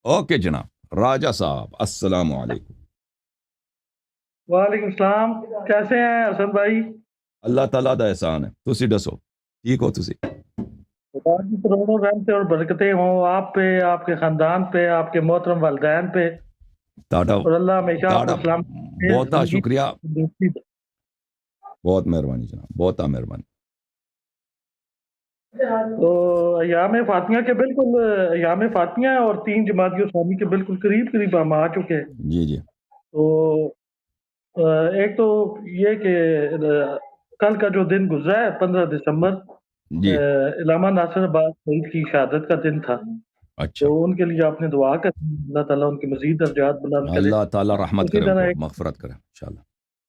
Okay جناب راجہ صاحب السلام علیکم. وعلیکم السلام. کیسے ہیں حسن بھائی؟ اللہ تعالیٰ دا احسان ہے. تسی دسو ٹھیک ہو تسی؟ خدا کی کروڑوں رحمتیں اور برکتیں ہوں آپ پہ، آپ کے خاندان پہ، آپ کے محترم والدین پہ، تاڑا اور اللہ ہمیشہ آپ کو سلام بہت شکریہ. زندگی دے. بہت مہربانی جناب, بہت مہربانی. تو ایام فاطمیہ کے بالکل ایام فاطمیہ اور 3 جمادی الثانی کے بالکل قریب قریب ہم آ چکے ہیں. جی جی تو ایک تو یہ کہ کل کا جو دن گزرا ہے 15 دسمبر جی. علامہ ناصر عباس سعید کی شہادت کا دن تھا. اچھا, تو ان کے لیے آپ نے دعا کر اللہ تعالیٰ ان کے مزید درجات بلند کرے. اللہ تعالیٰ رحمت اسی کرے, ان طرح کو ایک مغفرت کرے انشاءاللہ.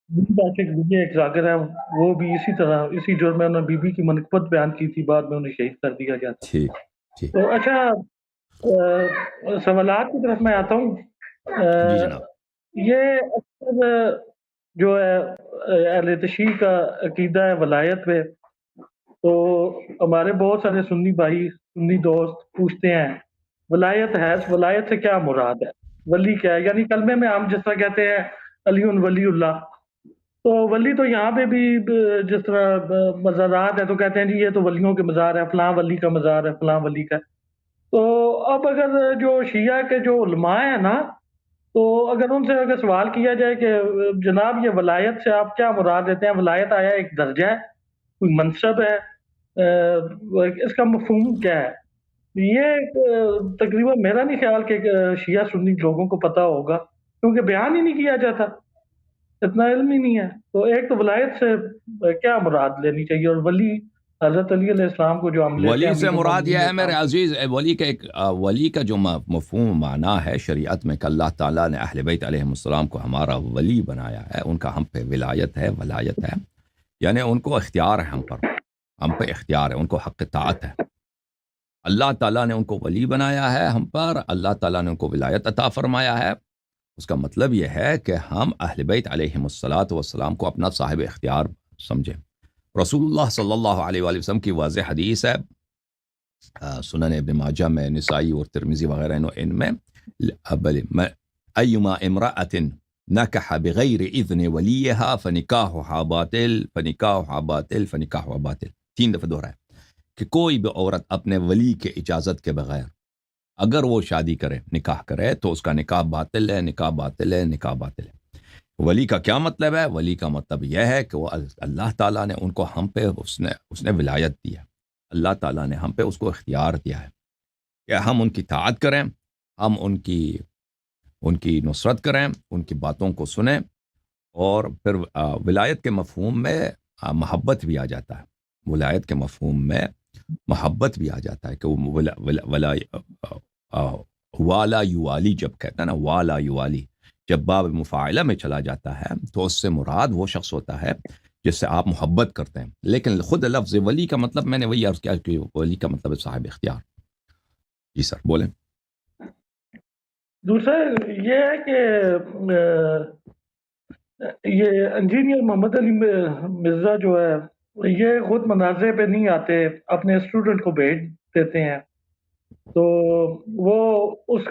عاشق بھی ایک ذاکر ہے، وہ بھی اسی طرح اسی جرم میں انہوں نے بی بی کی منقبت بیان کی تھی، بعد میں انہیں شہید کر دیا گیا تھا. ٹھیک ٹھیک. تو اچھا سوالات کی طرف میں آتا ہوں. جی جناب. یہ اکثر جو ہے اہل تشیع کا عقیدہ ہے ولایت پہ، تو ہمارے بہت سارے سنی بھائی سنی دوست پوچھتے ہیں ولایت ہے، ولایت سے کیا مراد ہے، ولی کیا ہے؟ یعنی کلمے میں ہم جس طرح کہتے ہیں علی ولی اللہ، تو ولی تو یہاں پہ بھی جس طرح مزارات ہے تو کہتے ہیں جی یہ تو ولیوں کے مزار ہے، فلاں ولی کا مزار ہے، فلاں ولی کا. تو اب اگر جو شیعہ کے جو علماء ہیں نا، تو اگر ان سے اگر سوال کیا جائے کہ جناب یہ ولایت سے آپ کیا مراد لیتے ہیں، ولایت آیا ایک درجہ ہے، کوئی منصب ہے، اس کا مفہوم کیا ہے؟ یہ تقریباً میرا نہیں خیال کہ شیعہ سنی لوگوں کو پتہ ہوگا، کیونکہ بیان ہی نہیں کیا جاتا، اتنا علم ہی نہیں ہے. تو ایک تو ولایت سے کیا مراد لینی چاہیے، اور ولی حضرت علی علیہ السلام کو جو ہم لیتے ہیں ولی سے امیر مراد یہ المومنین ہے میرے عزیز, ولی کا ایک ولی کا جو مفہوم معنی ہے شریعت میں کہ اللہ تعالیٰ نے اہل بیت علیہ السلام کو ہمارا ولی بنایا ہے, ان کا ہم پہ ولایت ہے, ولایت ہے, یعنی ان کو اختیار ہے ہم پر, ہم پہ اختیار ہے, ان کو حق طاعت ہے. اللہ تعالیٰ نے ان کو ولی بنایا ہے ہم پر, اللہ تعالیٰ نے ان کو ولایت عطا فرمایا ہے. اس کا مطلب یہ ہے کہ ہم اہل بیت علیہ السلام کو اپنا صاحب اختیار سمجھیں. رسول اللہ صلی اللہ علیہ وآلہ وسلم کی واضح حدیث ہے, سنن ابن ماجہ میں, نسائی اور ترمذی وغیرہ ان میں, ایما امرأۃ نکح بغیر اذن ولیہا فنکاحها باطل فنکاحها باطل فنکاحها باطل. 3 دفعہ دہرایا کہ کوئی بھی عورت اپنے ولی کے اجازت کے بغیر اگر وہ شادی کرے, نکاح کرے, تو اس کا نکاح باطل ہے, نکاح باطل ہے, نکاح باطل ہے. ولی کا کیا مطلب ہے؟ ولی کا مطلب یہ ہے کہ وہ اللہ تعالیٰ نے ان کو ہم پہ اس نے ولایت دی ہے, اللہ تعالیٰ نے ہم پہ اس کو اختیار دیا ہے کہ ہم ان کی اطاعت کریں, ہم ان کی نصرت کریں, ان کی باتوں کو سنیں. اور پھر ولایت کے مفہوم میں محبت بھی آ جاتا ہے, ولایت کے مفہوم میں محبت بھی آ جاتا ہے کہ والا یوالی, جب کہتا ہے نا والا یوالی, جب باب مفاعلہ میں چلا جاتا ہے تو اس سے مراد وہ شخص ہوتا ہے جس سے آپ محبت کرتے ہیں. لیکن خود لفظ ولی کا مطلب میں نے وہی عرض کیا کہ ولی کا مطلب ہے صاحب اختیار. جی سر بولیں. دوسرا یہ ہے کہ یہ انجینئر محمد علی مرزا جو ہے یہ خود مناظرے پہ نہیں آتے, اپنے اسٹوڈنٹ کو بھیج دیتے ہیں. تو وہ اس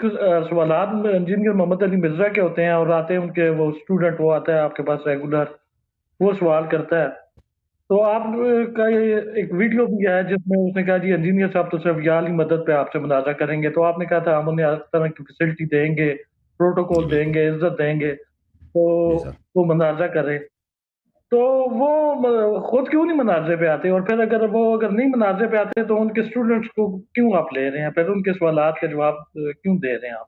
سوالات میں انجینئر محمد علی مرزا کے ہوتے ہیں, اور آتے ہیں ان کے وہ اسٹوڈنٹ, وہ آتا ہے آپ کے پاس ریگولر, وہ سوال کرتا ہے. تو آپ کا ایک ویڈیو بھی ہے جس میں اس نے کہا جی انجینئر صاحب تو صرف یا علی مدد پہ آپ سے مناظرہ کریں گے, تو آپ نے کہا تھا ہم انہیں ہر طرح کی فیسلٹی دیں گے, پروٹوکول دیں گے, عزت دیں گے, تو وہ مناظرہ کرے. تو وہ خود کیوں نہیں مناظرے پہ آتے, اور پھر اگر نہیں مناظرے پہ آتے تو ان کے اسٹوڈنٹس کو کیوں آپ لے رہے ہیں, پھر ان کے سوالات کا جواب کیوں دے رہے ہیں آپ؟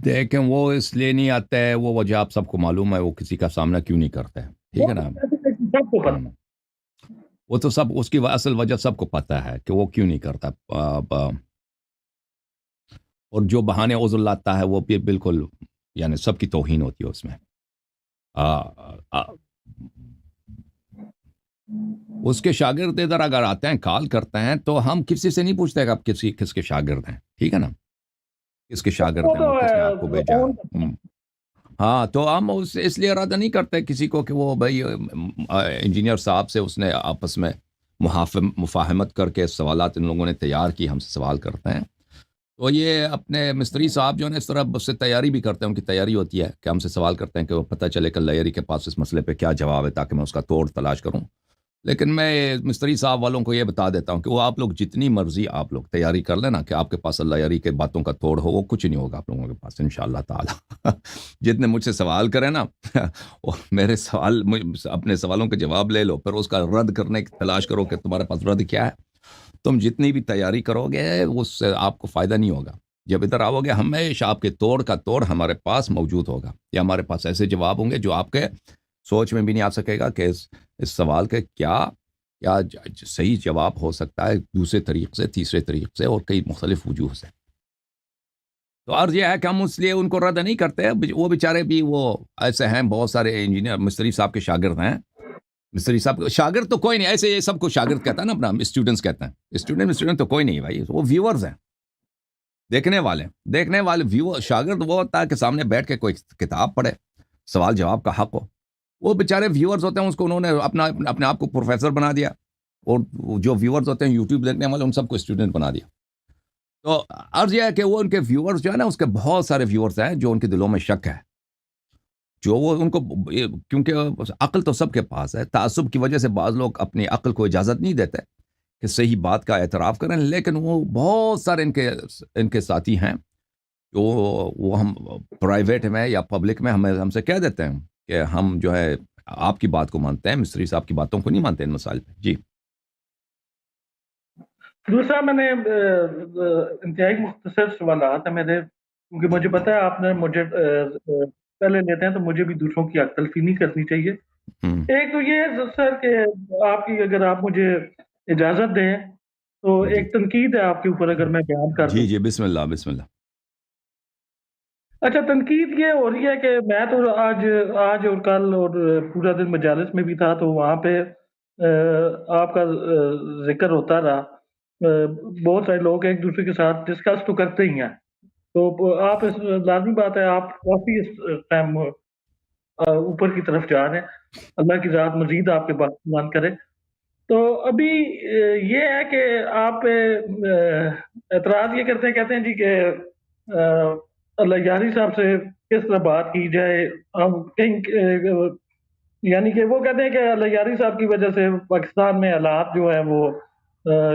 دیکھیں وہ اس لیے نہیں آتا ہے, وہ وجہ آپ سب کو معلوم ہے, وہ کسی کا سامنا کیوں نہیں کرتا ہے, ٹھیک ہے نا. سب کو پتہ, وہ تو سب اس کی اصل وجہ سب کو پتہ ہے کہ وہ کیوں نہیں کرتا. اور جو بہانے عذر لاتا ہے وہ بھی بالکل یعنی سب کی توہین ہوتی ہے اس میں. اس کے شاگرد ادھر اگر آتے ہیں کال کرتے ہیں تو ہم کسی سے نہیں پوچھتے کہ آپ کس کے شاگرد ہیں, ٹھیک ہے نا, کس کے شاگرد ہیں, کس نے آپ کو بھیجا. ہاں تو ہم اس لیے ارادہ نہیں کرتے کسی کو کہ وہ بھائی انجینئر صاحب سے اس نے آپس میں مفاہمت کر کے سوالات ان لوگوں نے تیار کی, ہم سے سوال کرتے ہیں تو یہ اپنے مستری صاحب جو ہے نا اس طرح اس سے تیاری بھی کرتے ہیں، ان کی تیاری ہوتی ہے کہ ہم سے سوال کرتے ہیں کہ وہ پتہ چلے کہ لیاری کے پاس اس مسئلے پہ کیا جواب ہے تاکہ میں اس کا توڑ تلاش کروں. لیکن میں مستری صاحب والوں کو یہ بتا دیتا ہوں کہ وہ آپ لوگ جتنی مرضی آپ لوگ تیاری کر لینا کہ آپ کے پاس اللہ یاری کے باتوں کا توڑ ہو، وہ کچھ نہیں ہوگا آپ لوگوں کے پاس انشاءاللہ تعالی. جتنے مجھ سے سوال کریں نا اور میرے سوال اپنے سوالوں کے جواب لے لو، پھر اس کا رد کرنے کی تلاش کرو کہ تمہارے پاس رد کیا ہے. تم جتنی بھی تیاری کرو گے اس سے آپ کو فائدہ نہیں ہوگا. جب ادھر آؤ گے ہمیشہ آپ کے توڑ کا توڑ ہمارے پاس موجود ہوگا، یا ہمارے پاس ایسے جواب ہوں گے جو آپ کے سوچ میں بھی نہیں آ سکے گا کہ اس سوال کے کیا صحیح جواب ہو سکتا ہے دوسرے طریقے سے، تیسرے طریقے سے، اور کئی مختلف وجوہ سے. تو عرض یہ ہے کہ ہم اس لیے ان کو رد نہیں کرتے. وہ بیچارے بھی وہ ایسے ہیں، بہت سارے انجینئر مستری صاحب کے شاگرد ہیں. مستری صاحب شاگرد تو کوئی نہیں، ایسے یہ سب کو شاگرد کہتا ہے نا، اپنا اسٹوڈنٹس کہتے ہیں. اسٹوڈنٹ تو کوئی نہیں بھائی، وہ ویورز ہیں، دیکھنے والے ویور. شاگرد وہ ہوتا ہے کہ سامنے بیٹھ کے کوئی کتاب پڑھے، سوال جواب کا حق ہو. وہ بیچارے ویورز ہوتے ہیں، اس کو انہوں نے اپنے آپ کو پروفیسر بنا دیا، اور جو ویورز ہوتے ہیں یوٹیوب دیکھنے والے ان سب کو اسٹوڈنٹ بنا دیا. تو عرض یہ ہے کہ وہ ان کے ویورز جو ہے نا، اس کے بہت سارے ویورز ہیں جو ان کے دلوں میں شک ہے، جو وہ ان کو، کیونکہ عقل تو سب کے پاس ہے، تعصب کی وجہ سے بعض لوگ اپنی عقل کو اجازت نہیں دیتے کہ صحیح بات کا اعتراف کریں. لیکن وہ بہت سارے ان کے ساتھی ہیں جو وہ ہم پرائیویٹ میں یا پبلک میں ہم سے کہہ دیتے ہیں کہ ہم جو ہے آپ کی بات کو مانتے ہیں، مستری صاحب کی باتوں کو نہیں مانتے ان مسائل پہ. جی دوسرا میں نے انتہائی مختصر سوالات ہیں میرے، کیونکہ مجھے پتا ہے آپ نے مجھے پہلے لیتے ہیں تو مجھے بھی دوسروں کی حق تلفی نہیں کرنی چاہیے. ایک تو یہ ہے سر کہ آپ کی، اگر آپ مجھے اجازت دیں تو ایک تنقید ہے آپ کے اوپر، اگر میں بیان کر دوں. جی بسم اللہ بسم اللہ. اچھا، تنقید یہ ہو رہی ہے کہ میں تو آج اور کل اور پورا دن مجالس میں بھی تھا، تو وہاں پہ آپ کا ذکر ہوتا رہا. بہت سارے لوگ ایک دوسرے کے ساتھ ڈسکس تو کرتے ہی ہیں، تو آپ لازمی بات ہے آپ کافی اس ٹائم اوپر کی طرف جا رہے ہیں. اللہ کی ذات مزید آپ کے بات مان کرے. تو ابھی یہ ہے کہ آپ اعتراض یہ کرتے ہیں، کہتے ہیں جی کہ اللہ یاری صاحب سے کس طرح بات کی جائے. ہم کہیں یعنی کہ وہ کہتے ہیں کہ اللہ یاری صاحب کی وجہ سے پاکستان میں حالات جو ہیں وہ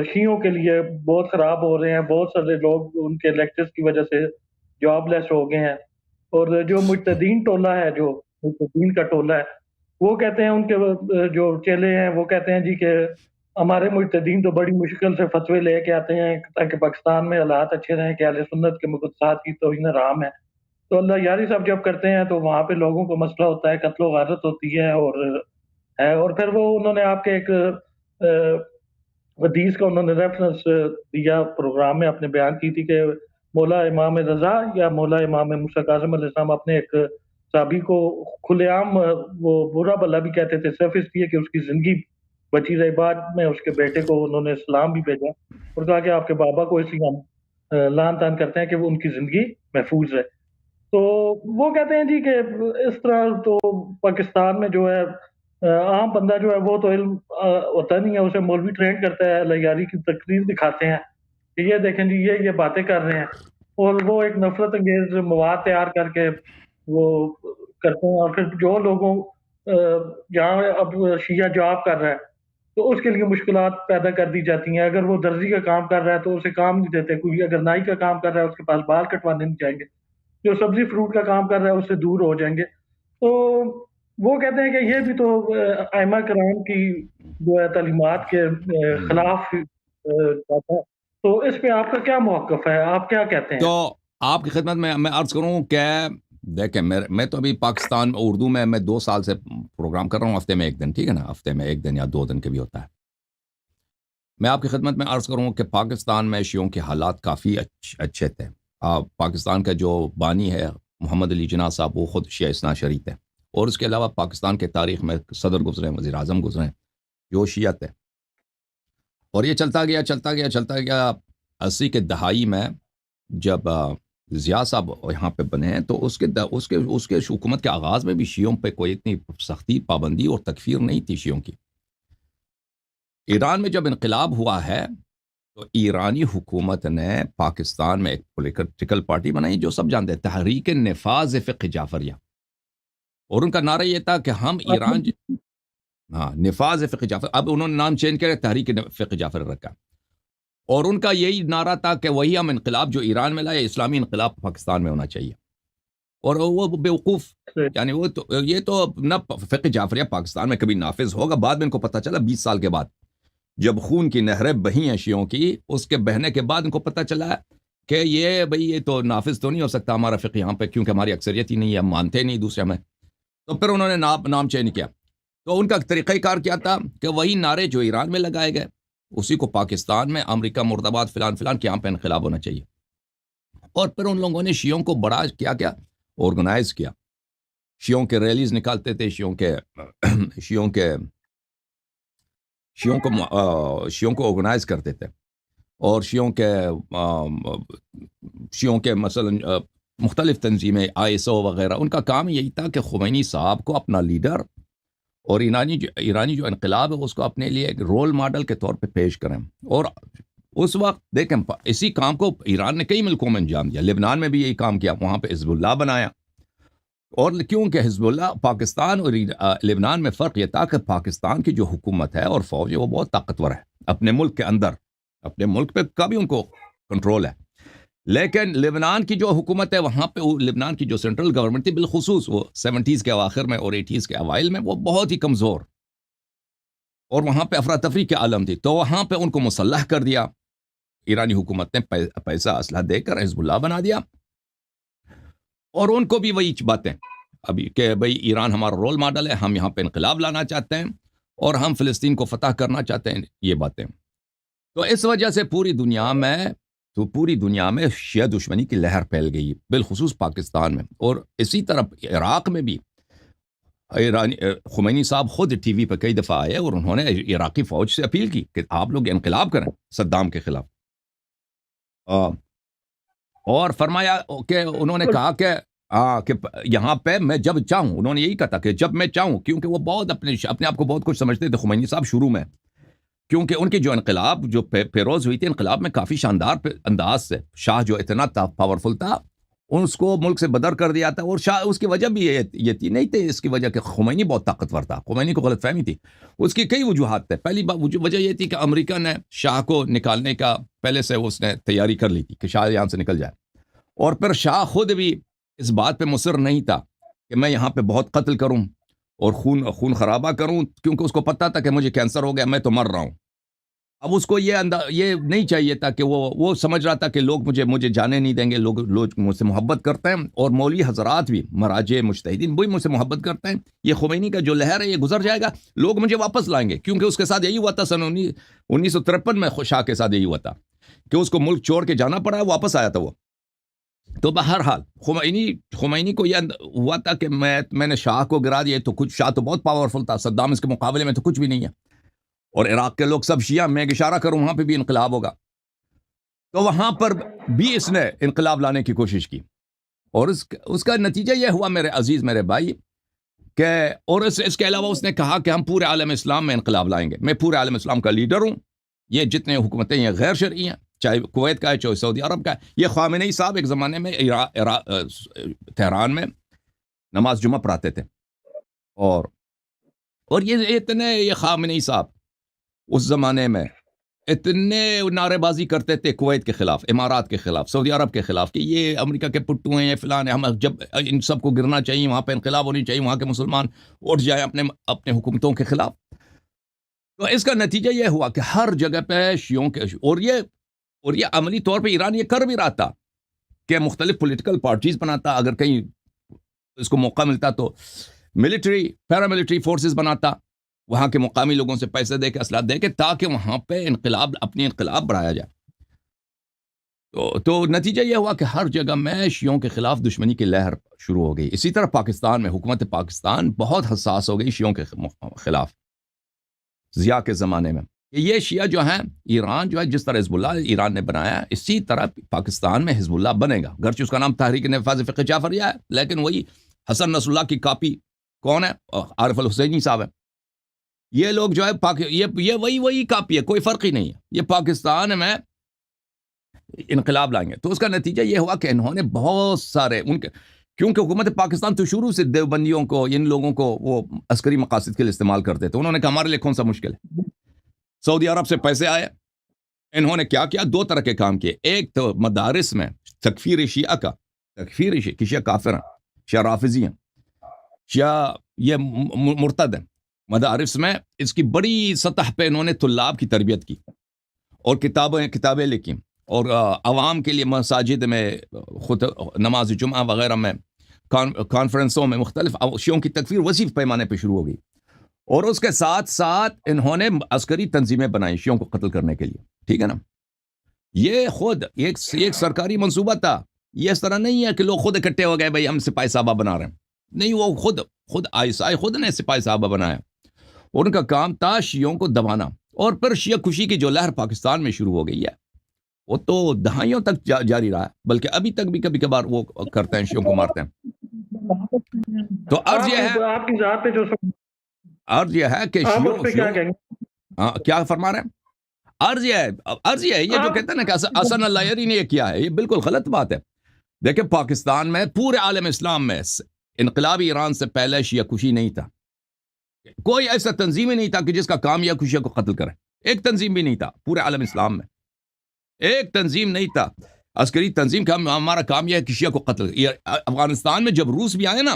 شیعوں کے لیے بہت خراب ہو رہے ہیں. بہت سارے لوگ ان کے لیکچرز کی وجہ سے جاب لیس ہو گئے ہیں. اور جو مجتہدین ٹولہ ہے، جو مجتہدین کا ٹولہ ہے، وہ کہتے ہیں، ان کے جو چیلے ہیں وہ کہتے ہیں جی کہ ہمارے مجتہدین تو بڑی مشکل سے فتوے لے کے آتے ہیں تاکہ پاکستان میں حالات اچھے رہیں، کہ اہل سنت کے مقدسات کی توہین حرام ہے. تو اللہ یاری صاحب جب کرتے ہیں تو وہاں پہ لوگوں کو مسئلہ ہوتا ہے، قتل و غارت ہوتی ہے. اور پھر وہ انہوں نے آپ کے ایک حدیث کا انہوں نے ریفرنس دیا پروگرام میں، اپنے بیان کی تھی کہ مولا امام رضا یا مولا امام موسیٰ کاظم علیہ السلام اپنے ایک صحابی کو کھلے عام وہ برا بلا بھی کہتے تھے، صرف اس لیے کہ اس کی زندگی بچی رہے. بعد میں اس کے بیٹے کو انہوں نے سلام بھی بھیجا اور کہا کہ آپ کے بابا کو اس لیے ہم لان تان کرتے ہیں کہ وہ ان کی زندگی محفوظ رہے. تو وہ کہتے ہیں جی کہ اس طرح تو پاکستان میں جو ہے عام بندہ جو ہے وہ تو علم ہوتا نہیں ہے، اسے مولوی ٹرین کرتا ہے، لیاری کی تقریر دکھاتے ہیں کہ یہ دیکھیں جی یہ باتیں کر رہے ہیں، اور وہ ایک نفرت انگیز مواد تیار کر کے وہ کرتے ہیں. اور پھر جو لوگوں جہاں اب شیعہ جاب کر رہا ہے تو اس کے لیے مشکلات پیدا کر دی جاتی ہیں. اگر وہ درزی کا کام کر رہا ہے تو اسے کام نہیں دیتے. کوئی اگر نائی کا کام کر رہا ہے اس کے پاس بال کٹوانے نہیں جائیں گے. جو سبزی فروٹ کا کام کر رہا ہے اس سے دور ہو جائیں گے. تو وہ کہتے ہیں کہ یہ بھی تو ائمہ کرام کی جو ہے تعلیمات کے خلاف جاتا ہے. تو اس پہ آپ کا کیا موقف ہے، آپ کیا کہتے ہیں؟ تو آپ کی خدمت میں عرض کروں کہ دیکھیں میں تو ابھی پاکستان اردو میں 2 سال سے پروگرام کر رہا ہوں، ہفتے میں 1 دن، ٹھیک ہے نا، ہفتے میں 1 دن یا 2 دن کے بھی ہوتا ہے. میں آپ کی خدمت میں عرض کروں کہ پاکستان میں شیعوں کے حالات کافی اچھے تھے. پاکستان کا جو بانی ہے محمد علی جناح صاحب، وہ خود شیعہ اثنا عشری تھے، اور اس کے علاوہ پاکستان کے تاریخ میں صدر گزرے، وزیر اعظم گزرے جو شیعہ تھے. اور یہ چلتا گیا 80 کے دہائی میں جب ضیاء صاحب یہاں پہ بنے ہیں تو اس کے حکومت کے آغاز میں بھی شیعوں پہ کوئی اتنی سختی پابندی اور تکفیر نہیں تھی شیعوں کی. ایران میں جب انقلاب ہوا ہے تو ایرانی حکومت نے پاکستان میں ایک پولیٹیکل پارٹی بنائی جو سب جانتے ہیں، تحریک نفاذ فقہ جعفریہ، اور ان کا نعرہ یہ تھا کہ ہم ایران ہاں نفاذ فقہ جعفر، اب انہوں نے نام چینج کیا، تحریک فقہ جعفر رکھا، اور ان کا یہی نعرہ تھا کہ وہی ہم انقلاب جو ایران میں لایا، اسلامی انقلاب پاکستان میں ہونا چاہیے. اور وہ بیوقوف، یعنی وہ تو یہ تو نہ فقہ جعفریہ پاکستان میں کبھی نافذ ہوگا. بعد میں ان کو پتہ چلا 20 سال کے بعد، جب خون کی نہریں بہی ہیں شیعوں کی، اس کے بہنے کے بعد ان کو پتہ چلا کہ یہ بھئی یہ تو نافذ تو نہیں ہو سکتا ہمارا فقہ یہاں پہ، کیونکہ ہماری اکثریت ہی نہیں ہے، ہم مانتے نہیں دوسرے میں. تو پھر انہوں نے نام چینج کیا. تو ان کا طریقہ کار کیا تھا کہ وہی نعرے جو ایران میں لگائے گئے اسی کو پاکستان میں، امریکہ مرد آباد فلان فلان کہ یہاں پہ انقلاب ہونا چاہیے. اور پھر ان لوگوں نے شیعوں کو بڑا کیا آرگنائز کیا. شیعوں کے ریلیز نکالتے تھے، شیعوں کو آرگنائز کرتے تھے، اور شیعوں کے مثلا مختلف تنظیمیں ISO وغیرہ، ان کا کام یہی تھا کہ خمینی صاحب کو اپنا لیڈر اور ایرانی جو انقلاب ہے اس کو اپنے لیے ایک رول ماڈل کے طور پہ پیش کریں. اور اس وقت دیکھیں اسی کام کو ایران نے کئی ملکوں میں انجام دیا. لبنان میں بھی یہی کام کیا، وہاں پہ حزب اللہ بنایا. اور کیونکہ حزب اللہ پاکستان اور لبنان میں فرق یہ تھا کہ پاکستان کی جو حکومت ہے اور فوج ہے وہ بہت طاقتور ہے اپنے ملک کے اندر، اپنے ملک پہ کا بھی ان کو کنٹرول ہے. لیکن لبنان کی جو حکومت ہے وہاں پہ لبنان کی جو سینٹرل گورنمنٹ تھی، بالخصوص وہ 70s کے اواخر میں اور 80s کے اوائل میں، وہ بہت ہی کمزور، اور وہاں پہ افراتفری کے عالم تھی. تو وہاں پہ ان کو مسلح کر دیا ایرانی حکومت نے، پیسہ اسلحہ دے کر حزب اللہ بنا دیا. اور ان کو بھی وہی باتیں ابھی کہ بھئی ایران ہمارا رول ماڈل ہے، ہم یہاں پہ انقلاب لانا چاہتے ہیں اور ہم فلسطین کو فتح کرنا چاہتے ہیں، یہ باتیں. تو اس وجہ سے پوری دنیا میں شیعہ دشمنی کی لہر پھیل گئی، بالخصوص پاکستان میں. اور اسی طرح عراق میں بھی خمینی صاحب خود ٹی وی پہ کئی دفعہ آئے اور انہوں نے عراقی فوج سے اپیل کی کہ آپ لوگ انقلاب کریں صدام کے خلاف. اور فرمایا کہ انہوں نے کہا کہ یہاں پہ میں جب چاہوں، انہوں نے یہی کہا تھا کہ جب میں چاہوں، کیونکہ وہ بہت اپنے آپ کو بہت کچھ سمجھتے تھے خمینی صاحب شروع میں، کیونکہ ان کی جو انقلاب جو پیروز ہوئی تھی انقلاب میں کافی شاندار انداز سے، شاہ جو اتنا پاورفل تھا اس کو ملک سے بدر کر دیا تھا. اور شاہ اس کی وجہ بھی یہ تھی، نہیں تھی اس کی وجہ کہ خمینی بہت طاقتور تھا، خمینی کو غلط فہمی تھی. اس کی کئی وجوہات تھے. پہلی وجہ یہ تھی کہ امریکہ نے شاہ کو نکالنے کا پہلے سے اس نے تیاری کر لی تھی کہ شاہ یہاں سے نکل جائے. اور پھر شاہ خود بھی اس بات پہ مصر نہیں تھا کہ میں یہاں پہ بہت قتل کروں اور خون خرابہ کروں، کیونکہ اس کو پتا تھا کہ مجھے کینسر ہو گیا، میں تو مر رہا ہوں. اب اس کو یہ نہیں چاہیے تھا کہ وہ سمجھ رہا تھا کہ لوگ مجھے جانے نہیں دیں گے، لوگ مجھ سے محبت کرتے ہیں، اور مولوی حضرات بھی، مراجع مجتہدین بھی مجھ سے محبت کرتے ہیں. یہ خمینی کا جو لہر ہے یہ گزر جائے گا، لوگ مجھے واپس لائیں گے. کیونکہ اس کے ساتھ یہی ہوا تھا سن 1953 میں، شاہ کے ساتھ یہی ہوا تھا کہ اس کو ملک چھوڑ کے جانا پڑا، واپس آیا تھا وہ. تو بہرحال خمینی کو یہ ہوا تھا کہ میں نے شاہ کو گرا دیا، تو کچھ شاہ تو بہت پاورفل تھا، صدام اس کے مقابلے میں تو کچھ بھی نہیں ہے، اور عراق کے لوگ سب شیعہ، میں اشارہ کروں وہاں پہ بھی انقلاب ہوگا. تو وہاں پر بھی اس نے انقلاب لانے کی کوشش کی، اور اس کا نتیجہ یہ ہوا میرے عزیز میرے بھائی کہ اور اس کے علاوہ اس نے کہا کہ ہم پورے عالم اسلام میں انقلاب لائیں گے، میں پورے عالم اسلام کا لیڈر ہوں، یہ جتنے حکومتیں یہ غیر شرعی ہیں، چاہے کویت کا ہے چاہے سعودی عرب کا ہے. یہ خامنئی صاحب ایک زمانے میں تہران میں نماز جمعہ پڑھاتے تھے، اور یہ خامنئی صاحب اس زمانے میں اتنے نعرے بازی کرتے تھے کویت کے خلاف، امارات کے خلاف، سعودی عرب کے خلاف، کہ یہ امریکہ کے پٹو ہیں، یہ فلان ہیں، ہم جب ان سب کو گرنا چاہیے، وہاں پہ انقلاب ہونی چاہیے، وہاں کے مسلمان اٹھ جائیں اپنے حکومتوں کے خلاف. تو اس کا نتیجہ یہ ہوا کہ ہر جگہ پہ شیعوں کے، اور یہ عملی طور پہ ایران یہ کر بھی رہا تھا کہ مختلف پولیٹیکل پارٹیز بناتا، اگر کہیں اس کو موقع ملتا تو ملٹری پیراملٹری فورسز بناتا، وہاں کے مقامی لوگوں سے پیسے دے کے اسلحہ دے کے، تاکہ وہاں پہ اپنی انقلاب بڑھایا جائے. تو نتیجہ یہ ہوا کہ ہر جگہ میں شیعوں کے خلاف دشمنی کی لہر شروع ہو گئی. اسی طرح پاکستان میں حکومت پاکستان بہت حساس ہو گئی شیعوں کے خلاف ضیاء کے زمانے میں. یہ شیعہ جو ہیں، ایران جو ہے جس طرح حزب اللہ ایران نے بنایا، اسی طرح پاکستان میں حزب اللہ بنے گا. گرچہ اس کا نام تحریک نفاذ فقہ جعفریہ ہے، لیکن وہی حسن نصر اللہ کی کاپی کون ہے؟ عارف الحسینی صاحب ہے. یہ لوگ جو ہے یہ وہی کاپی ہے, کوئی فرق ہی نہیں ہے. یہ پاکستان میں انقلاب لائیں گے. تو اس کا نتیجہ یہ ہوا کہ انہوں نے بہت سارے ان کے, کیونکہ حکومت پاکستان تو شروع سے دیوبندیوں کو, ان لوگوں کو وہ عسکری مقاصد کے لیے استعمال کرتے تھے. انہوں نے کہا ہمارے لیے کون سا مشکل ہے. سعودی عرب سے پیسے آئے, انہوں نے کیا کیا, دو طرح کے کام کیے. ایک تو مدارس میں تکفیر شیعہ کا, تکفیر شیعہ کافر ہیں, شیعہ رافضی ہیں, شیعہ یہ مرتد ہیں. مدارس میں اس کی بڑی سطح پہ انہوں نے طلاب کی تربیت کی اور کتابیں لکھی, اور عوام کے لیے مساجد میں خود نماز جمعہ وغیرہ میں کانفرنسوں میں مختلف شیعوں کی تکفیر وسیع پیمانے پہ شروع ہو گئی. اور اس کے ساتھ ساتھ انہوں نے عسکری تنظیمیں بنائی شیعوں کو قتل کرنے کے لیے. ٹھیک ہے نا. یہ خود ایک سرکاری منصوبہ تھا. یہ اس طرح نہیں ہے کہ لوگ خود اکٹھے ہو گئے بھائی ہم سپاہی صحابہ بنا رہے ہیں. نہیں, وہ خود آئیسائی خود نے سپاہی صحابہ بنایا. ان کا کام تھا شیعوں کو دبانا. اور پھر شیعہ کشی کی جو لہر پاکستان میں شروع ہو گئی ہے وہ تو دہائیوں تک جاری رہا ہے, بلکہ ابھی تک بھی کبھی کبھار وہ کرتے ہیں, شیعوں کو مارتے ہیں. تو عرض یہ ہے, آپ کی ذات پہ جو عرض یہ ہے کہ کیا فرما رہے ہیں. عرض یہ ہے یہ جو کہتے ہیں نا کہ حسن الایری نے یہ کیا ہے, یہ بالکل غلط بات ہے. دیکھیں پاکستان میں پورے عالم اسلام میں انقلابی ایران سے پہلے شیعہ کشی نہیں تھا. کوئی ایسا تنظیم ہی نہیں تھا کہ جس کا کام یہ شیعہ کو قتل کرے. ایک تنظیم بھی نہیں تھا پورے عالم اسلام میں, ایک تنظیم نہیں تھا عسکری تنظیم کا ہمارا کام یہ ہے کہ شیعہ کو قتل. افغانستان میں جب روس بھی آئے نا,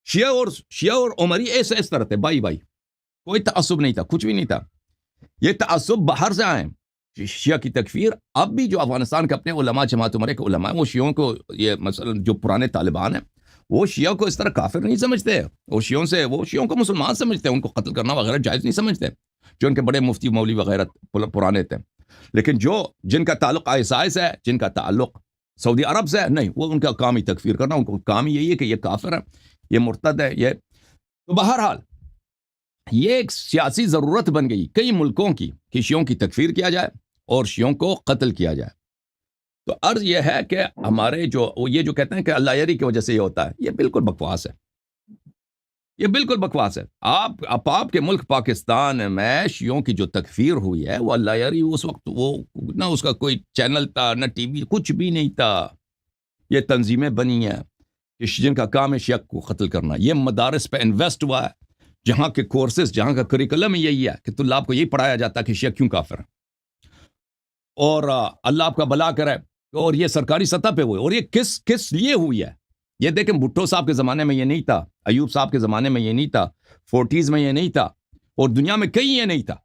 شیعہ اور عمری ایسے اس طرح تھے, بائی کوئی تعصب نہیں تھا, کچھ بھی نہیں تھا. یہ تعصب باہر سے آئے, شیعہ کی تکفیر. اب بھی جو افغانستان کے اپنے علماء, جماعت عمرے کے علماء ہیں, وہ شیعوں کو, یہ مثلا جو پرانے طالبان ہیں, وہ شیعہ کو اس طرح کافر نہیں سمجھتے. وہ شیعوں کو مسلمان سمجھتے ہیں, ان کو قتل کرنا وغیرہ جائز نہیں سمجھتے, جو ان کے بڑے مفتی مولوی وغیرہ پرانے تھے. لیکن جن کا تعلق آئیسائی سے ہے, جن کا تعلق سعودی عرب سے ہے, نہیں, وہ ان کا کام ہی تکفیر کرنا. ان کو کام ہی یہی ہے کہ یہ کافر ہے, یہ مرتد ہے. یہ تو بہرحال یہ ایک سیاسی ضرورت بن گئی کئی ملکوں کی کہ شیعوں کی تکفیر کیا جائے اور شیعوں کو قتل کیا جائے. تو عرض یہ ہے کہ ہمارے یہ جو کہتے ہیں کہ اللہ یری کی وجہ سے یہ ہوتا ہے, یہ بالکل بکواس ہے. یہ بالکل بکواس ہے. آپ کے ملک پاکستان میں شیعوں کی جو تکفیر ہوئی ہے, وہ اللہ یاری, اس وقت وہ نہ اس کا کوئی چینل تھا, نہ ٹی وی, کچھ بھی نہیں تھا. یہ تنظیمیں بنی ہیں جن کا کام ہے شیعہ کو قتل کرنا. یہ مدارس پہ انویسٹ ہوا ہے, جہاں کے کورسز, جہاں کا کریکولم یہی ہے کہ طلاب کو یہی پڑھایا جاتا ہے کہ شیعہ کیوں کافر ہے. اور اللہ آپ کا بھلا کرے. اور یہ سرکاری سطح پہ ہوئی. اور یہ کس لیے ہوئی ہے. یہ دیکھیں بھٹو صاحب کے زمانے میں یہ نہیں تھا, ایوب صاحب کے زمانے میں یہ نہیں تھا, 40s میں یہ نہیں تھا, اور دنیا میں کہیں یہ نہیں تھا.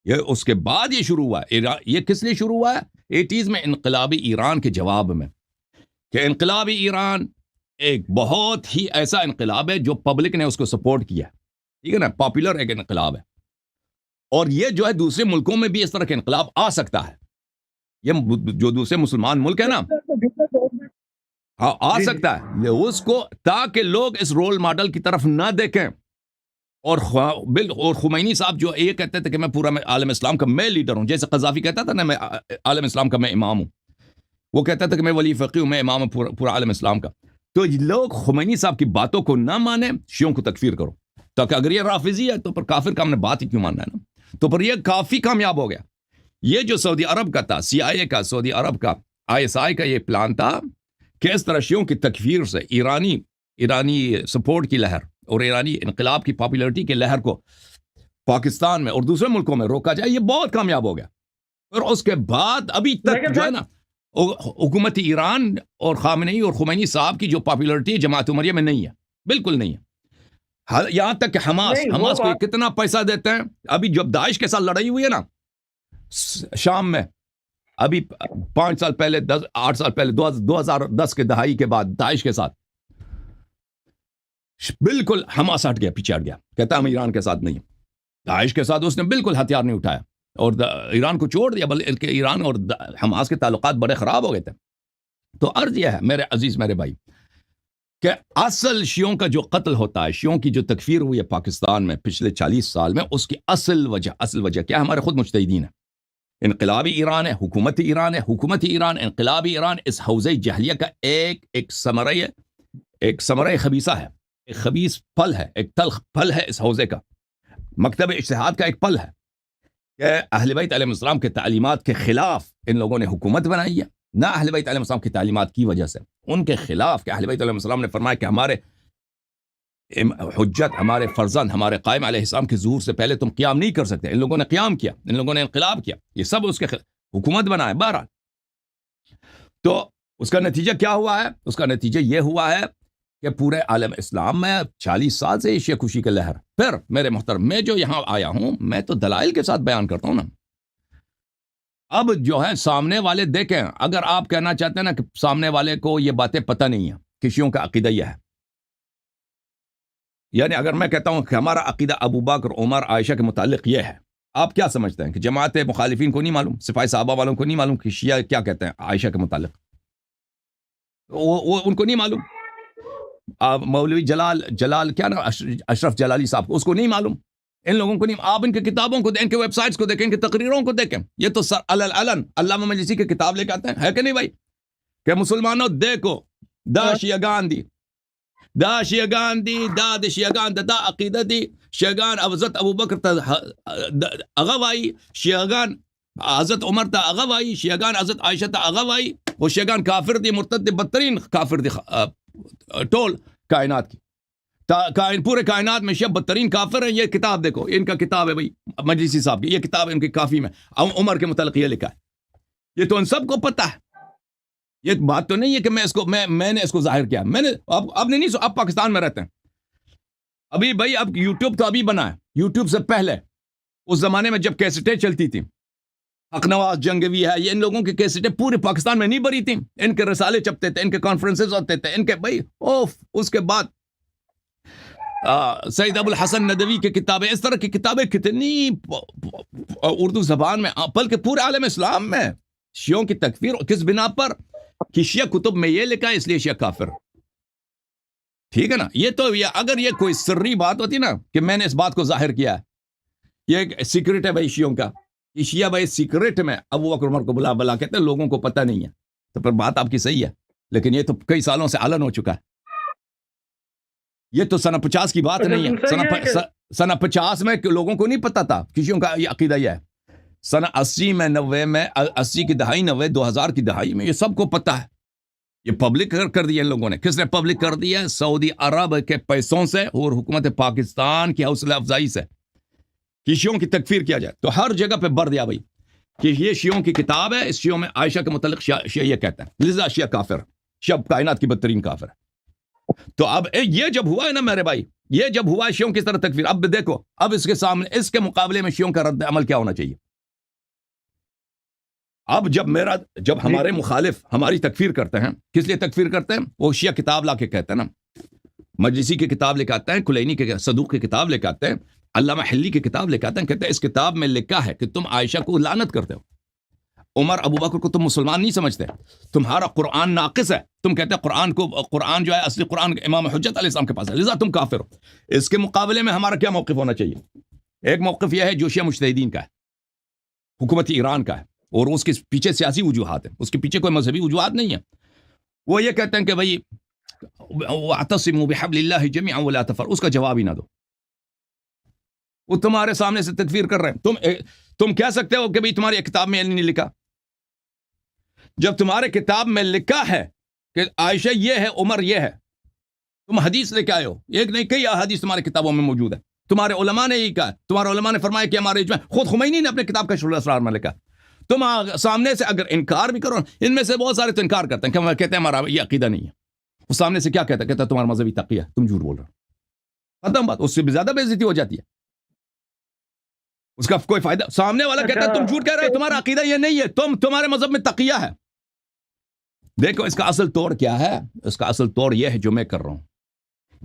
یہ اس کے بعد یہ شروع ہوا ہے. یہ کس لیے شروع ہوا ہے؟ 80s میں انقلابی ایران کے جواب میں, کہ انقلابی ایران ایک بہت ہی ایسا انقلاب ہے جو پبلک نے اس کو سپورٹ کیا. ٹھیک ہے نا, پاپولر ایک انقلاب ہے. اور یہ جو ہے دوسرے ملکوں میں بھی اس طرح کا انقلاب آ سکتا ہے. یہ جو دوسرے مسلمان ملک ہے نا, آ سکتا ہے اس کو, تاکہ لوگ اس رول ماڈل کی طرف نہ دیکھیں. اور خمینی صاحب جو یہ کہتے تھے کہ میں پورا عالم اسلام کا میں لیڈر ہوں, جیسے قذافی کہتا تھا نا میں عالم اسلام کا میں امام ہوں, وہ کہتا تھا کہ میں ولی فقی ہوں, میں امام ہوں پورا عالم اسلام کا. تو لوگ خمینی صاحب کی باتوں کو نہ مانیں, شیعوں کو تکفیر کرو. تاکہ اگر یہ رافضی ہے تو پھر کافر کا ہم نے بات ہی کیوں ماننا ہے نا. تو پھر یہ کافی کامیاب ہو گیا. یہ جو سعودی عرب کا تھا, CIA کا, سعودی عرب کا ISI کا یہ پلان تھا کہ اس طرح شیعوں کی تکفیر سے ایرانی سپورٹ کی لہر اور ایرانی انقلاب کی پاپولرٹی کی لہر کو پاکستان میں اور دوسرے ملکوں میں روکا جائے. یہ بہت کامیاب ہو گیا. اور اس کے بعد ابھی تک جو ہے نا حکومت ایران اور خامنئی اور خمینی صاحب کی جو پاپولرٹی جماعت عمریہ میں نہیں ہے, بالکل نہیں ہے. یہاں تک کہ حماس کو کتنا پیسہ دیتے ہیں. ابھی جب داعش کے ساتھ لڑائی ہوئی ہے نا شام میں, ابھی 5 سال پہلے 8 سال پہلے 2010 کے دہائی کے بعد داعش کے ساتھ بالکل حماس ہٹ گیا, پیچھے ہٹ گیا, کہتا ہم ایران کے ساتھ نہیں. داعش کے ساتھ اس نے بالکل ہتھیار نہیں اٹھایا اور ایران کو چھوڑ دیا, بلکہ ایران اور حماس کے تعلقات بڑے خراب ہو گئے تھے. تو عرض یہ ہے میرے عزیز میرے بھائی کہ اصل شیعوں کا جو قتل ہوتا ہے, شیعوں کی جو تکفیر ہوئی ہے پاکستان میں پچھلے 40 سال میں, اس کی اصل وجہ کیا ہے؟ ہمارے خود مجتہدین ہیں. انقلابی ایران ہے, حکومتی ایران, انقلابی ایران اس حوزہ جہلیہ کا ایک ثمرہ خبیثہ ہے, ایک خبیث پھل ہے, ایک تلخ پھل ہے اس حوزے کا. مکتب اجتہاد کا ایک پل ہے کہ اہل بیت علیہ السلام کے تعلیمات کے خلاف ان لوگوں نے حکومت بنائی ہے، نہ اہل بیت علیہ السلام کی تعلیمات کی وجہ سے ان کے خلاف، کہ اہل بیت علیہ السلام نے فرمایا کہ ہمارے حجت، ہمارے فرزند، ہمارے قائم علیہ السلام کے ظہور سے پہلے تم قیام نہیں کر سکتے. ان لوگوں نے قیام کیا، ان لوگوں نے انقلاب کیا، یہ سب اس کے حکومت بنا ہے. بہرحال تو اس کا نتیجہ کیا ہوا ہے؟ اس کا نتیجہ یہ ہوا ہے کہ پورے عالم اسلام میں 40 سال سے شیعہ کشی کا لہر. پھر میرے محترم، میں جو یہاں آیا ہوں میں تو دلائل کے ساتھ بیان کرتا ہوں نا. اب جو ہے سامنے والے دیکھیں، اگر آپ کہنا چاہتے ہیں نا کہ سامنے والے کو یہ باتیں پتہ نہیں ہیں کہ شیعوں کا عقیدہ یہ ہے، یعنی اگر میں کہتا ہوں کہ ہمارا عقیدہ ابو بکر، عمر، عائشہ کے متعلق یہ ہے، آپ کیا سمجھتے ہیں کہ جماعت مخالفین کو نہیں معلوم، سپاہی صحابہ والوں کو نہیں معلوم کہ شیعہ کیا کہتے ہیں عائشہ کے متعلق؟ وہ ان کو نہیں معلوم. مولوی جلال کیا نا، اشرف جلالی صاحب کو، اس کو نہیں معلوم. ان لوگوں کو نہیں. آپ ان کی کتابوں کو، ان کے ویب سائٹس کو دیکھیں، ان کی تقریروں کو دیکھیں. یہ تو علن علامہ مجلسی کی کتاب لے کے آتے ہیں، ہے کہ نہیں بھائی؟ کہ مسلمانوں دیکھو، دا شیعگان دی، دا شیعگان دی، دا شیعگان دا عقیدہ دی. شیعگان حضرت ابو بکر تا اغوائی، شیعگان حضرت عمر تا اغوائی، شیعگان حضرت عائشہ تا اغوائی. وہ شیعگان کافر دی، مرتد دی، بدترین کافر دی ٹول کائنات کی. پورے کائنات میں شیعہ بدترین کافر ہیں. یہ کتاب دیکھو، ان کا کتاب ہے بھائی مجلسی صاحب کی، یہ کتاب ہے ان کی کافی میں عمر کے متعلق یہ لکھا ہے. یہ تو ان سب کو پتہ ہے. یہ بات تو نہیں ہے کہ میں نے اس کو ظاہر کیا. میں نے اب نہیں، آپ پاکستان میں رہتے ہیں ابھی بھائی. اب یوٹیوب تو ابھی بنا ہے، یوٹیوب سے پہلے اس زمانے میں جب کیسٹیں چلتی تھیں، حق نواز جنگوی ہے، یہ ان لوگوں کی کیسٹیں پورے پاکستان میں نہیں بری تھیں. ان کے رسالے چھپتے تھے، ان کے کانفرنسز ہوتے تھے، ان کے بھائی اس کے بعد سید ابو الحسن ندوی کی کتابیں، اس طرح کی کتابیں کتنی اردو زبان میں، بلکہ پورے عالم اسلام میں شیعوں کی تکفیر کس بنا پر؟ کہ شیعہ کتب میں یہ لکھا ہے اس لیے شیعہ کافر. ٹھیک ہے نا؟ یہ تو اگر یہ کوئی سری بات ہوتی نا کہ میں نے اس بات کو ظاہر کیا ہے، یہ ایک سیکرٹ ہے بھائی شیعوں کا، یہ شیعہ بھائی سیکرٹ میں ابو بکر عمر کو بلا کہتے ہیں، لوگوں کو پتہ نہیں ہے. تو پھر بات آپ کی صحیح ہے، لیکن یہ تو کئی سالوں سے علن ہو چکا ہے. یہ تو سنہ 50 کی بات نہیں ہے. سنہ 50 میں لوگوں کو نہیں پتا تھا کسیوں کا یہ عقیدہ یہ ہے. سنہ 80 میں، 90 میں، 80 کی دہائی، 90، 2000 کی دہائی میں یہ سب کو پتا ہے. یہ پبلک کر دیا ان لوگوں نے. کس نے پبلک کر دیا؟ سعودی عرب کے پیسوں سے اور حکومت پاکستان کی حوصلہ افزائی سے کہ شیعوں کی تکفیر کیا جائے. تو ہر جگہ پہ بڑھ دیا بھائی کہ یہ شیعوں کی کتاب ہے، اس شیعوں میں عائشہ کے متعلق شیعہ یہ کہتا ہے، لذا شیعہ کافر، شیعہ کائنات کی بدترین کافر ہے. تو اب یہ جب ہوا ہے نا میرے بھائی، یہ جب ہوا ہے شیعوں کی طرح تکفیر، اب دیکھو اب اس کے سامنے، اس کے مقابلے میں شیعوں کا رد عمل کیا ہونا چاہیے. اب جب ہمارے مخالف ہماری تکفیر کرتے ہیں، کس لیے تکفیر کرتے ہیں؟ وہ شیعہ کتاب لا کے کہتے ہیں نا، مجلسی کی کتاب لے کے آتے ہیں، کلینی کے صدوق کی کتاب لے کے آتے ہیں، علامہ حلی کی کتاب لے کے آتے ہیں، کہتے ہیں اس کتاب میں لکھا ہے کہ تم عائشہ کو لعنت کرتے ہو، عمر ابو بکر کو تم مسلمان نہیں سمجھتے، تمہارا قرآن ناقص ہے، تم کہتے ہیں قرآن جو ہے اصلی قرآن امام حجت علیہ السلام کے پاس ہے، لذا تم کافر ہو. اس کے مقابلے میں ہمارا کیا موقف ہونا چاہیے؟ ایک موقف یہ ہے جو شیعہ مجتہدین کا ہے، حکومت ایران کا ہے، اور اس کے پیچھے سیاسی وجوہات ہیں، اس کے پیچھے کوئی مذہبی وجوہات نہیں ہے. وہ یہ کہتے ہیں کہ بھائی وَاعْتَصِمُوا بِحَبْلِ اللَّهِ جَمِيعًا وَلَا تَفَرَّقُوا، اس کا جواب ہی نہ دو. وہ تمہارے سامنے سے تکفیر کر رہے ہیں. تم کہہ سکتے ہو کہ بھائی تمہاری کتاب میں نہیں لکھا. جب تمہارے کتاب میں لکھا ہے کہ عائشہ یہ ہے، عمر یہ ہے، تم حدیث لے کے آئے ہو، ایک نہیں کئی احادیث تمہاری کتابوں میں موجود ہے. تمہارے علماء نے یہی کہا، تمہارے علماء نے فرمایا کہ ہمارے اجماع، خود خمینی نے اپنے کتاب کشف الاسرار میں لکھا. تم سامنے سے اگر انکار بھی کرو، ان میں سے بہت سارے تو انکار کرتے ہیں کہ کہتے ہیں ہمارا یہ عقیدہ نہیں ہے. وہ سامنے سے کیا کہتا ہے؟ کہتا ہے تمہارا مذہبی تقیہ ہے، تم جھوٹ بول رہے ہو. ختم بات. اس سے بھی زیادہ بے عزتی ہو جاتی ہے، اس کا کوئی فائدہ. سامنے والا کہتا ہے تم جھوٹ کہہ رہے ہو، تمہارا عقیدہ یہ نہیں ہے، تمہارے مذہب میں تقیہ ہے. دیکھو اس کا اصل توڑ کیا ہے. اس کا اصل توڑ یہ ہے جو میں کر رہا ہوں،